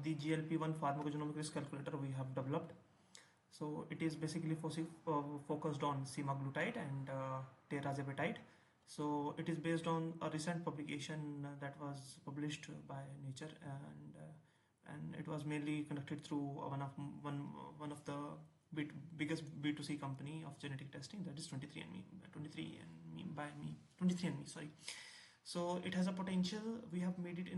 the GLP-1 Pharmacogenomics Risk Calculator we have developed. So it is basically focused on semaglutide and tirzepatide. So it is based on a recent publication that was published by Nature, and it was mainly conducted through one of the biggest B2C company of genetic testing, that is 23andMe, sorry. So it has a potential. We have made it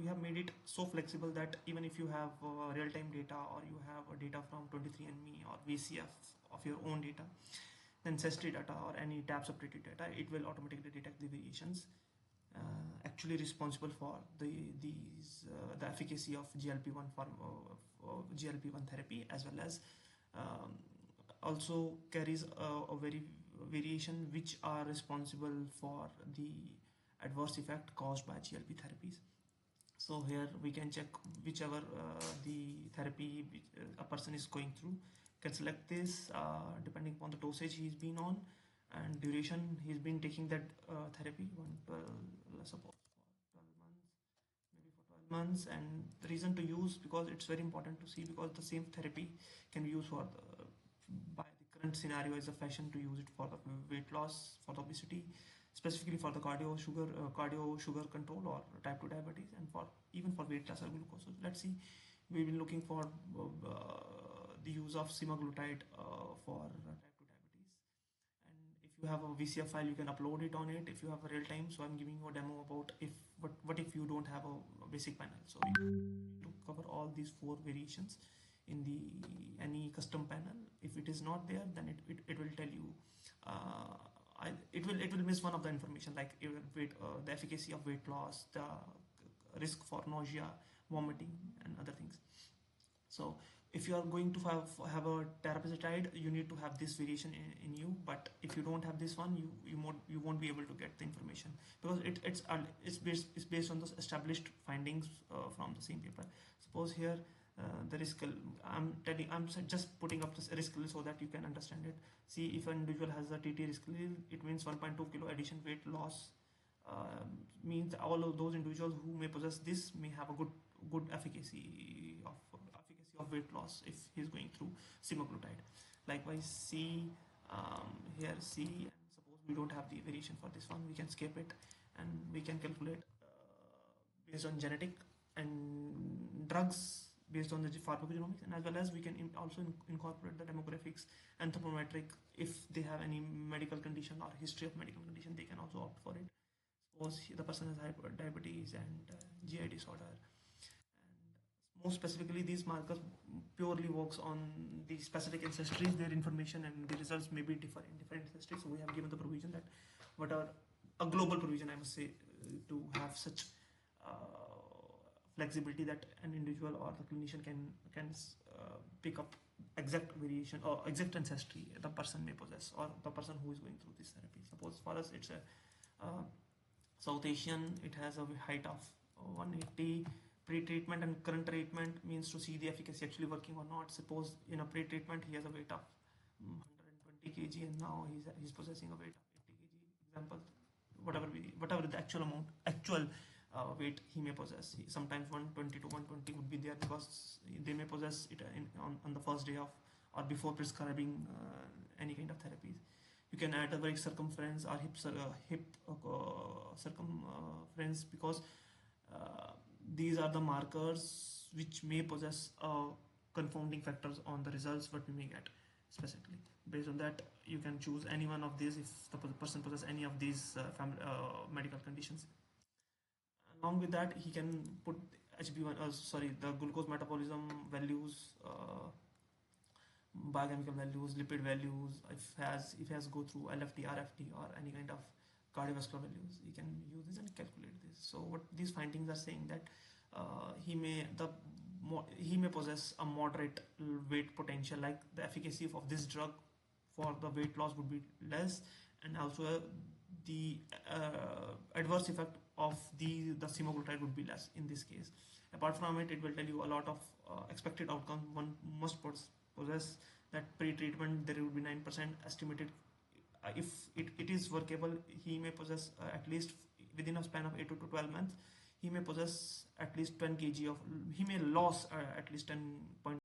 we have made it so flexible that even if you have real-time data, or you have data from 23andMe or VCF of your own data, then ancestry data or any tabs updated data, it will automatically detect the variations actually responsible for the efficacy of GLP-1 therapy, as well as also carries a variation which are responsible for the adverse effect caused by GLP therapies. So here we can check whichever the therapy a person is going through, can select this depending upon the dosage he's been on and duration he's been taking that therapy, suppose for 12 months, maybe for 12 months. And the reason to use, because it's very important to see, because the same therapy can be used for by the current scenario is a fashion to use it for the weight loss, for the obesity, specifically for the cardio sugar control or type 2 diabetes, and for even for weight loss or glucose. So let's see, we've been looking for the use of semaglutide for type 2 diabetes. And if you have a VCF file, you can upload it on it if you have a real time. So I'm giving you a demo about what if you don't have a basic panel. So you need to cover all these 4 variations in any custom panel. If it is not there, then it will tell you it will miss one of the information, like the efficacy of weight loss, the risk for nausea, vomiting, and other things. So if you are going to have a tirzepatide, you need to have this variation in you. But if you don't have this one, you won't be able to get the information, because it's based on the established findings from the same paper. Suppose here the risk, I'm just putting up this risk so that you can understand it. See, if an individual has a TT risk, it means 1.2 kilo addition weight loss. Means all of those individuals who may possess this may have a good efficacy of weight loss if he's going through semaglutide. Likewise, C, here C, and suppose we don't have the variation for this one, we can skip it, and we can calculate based on genetic and drugs based on the pharmacogenomics, and as well as we can also incorporate the demographics, anthropometric. If they have any medical condition or history of medical condition, they can also opt for it. Suppose the person has diabetes and GI disorder, and more specifically, these markers purely works on the specific ancestries. Their information and the results may be different in different ancestries. So we have given the provision that whatever a global provision, I must say, to have such flexibility that an individual or the clinician can pick up exact variation or exact ancestry the person may possess, or the person who is going through this therapy. Suppose for us it's a South Asian, it has a height of 180. Pre-treatment and current treatment means to see the efficacy actually working or not. Suppose in a pre-treatment he has a weight of 120 kg, and now he's possessing a weight of 80 kg. Example, whatever the actual weight he may possess. Sometimes 120 to 120 would be there, because they may possess it on the first day of or before prescribing any kind of therapies. You can add a very circumference or hip circumference, because these are the markers which may possess confounding factors on the results what we may get specifically. Based on that, you can choose any one of these if the person possesses any of these medical conditions. Along with that, he can put the glucose metabolism values, biochemical values, lipid values. If he has go through LFT, RFT, or any kind of cardiovascular values, he can use this and calculate this. So what these findings are saying, that he may possess a moderate weight potential, like the efficacy of this drug for the weight loss would be less, and also the adverse effect of the semaglutide would be less in this case. Apart from it, it will tell you a lot of expected outcomes one must possess. That pre-treatment there would be 9% estimated. If it is workable, he may possess at least within a span of 8 to 12 months, he may possess at least 10 kg of, he may lose at least 10.5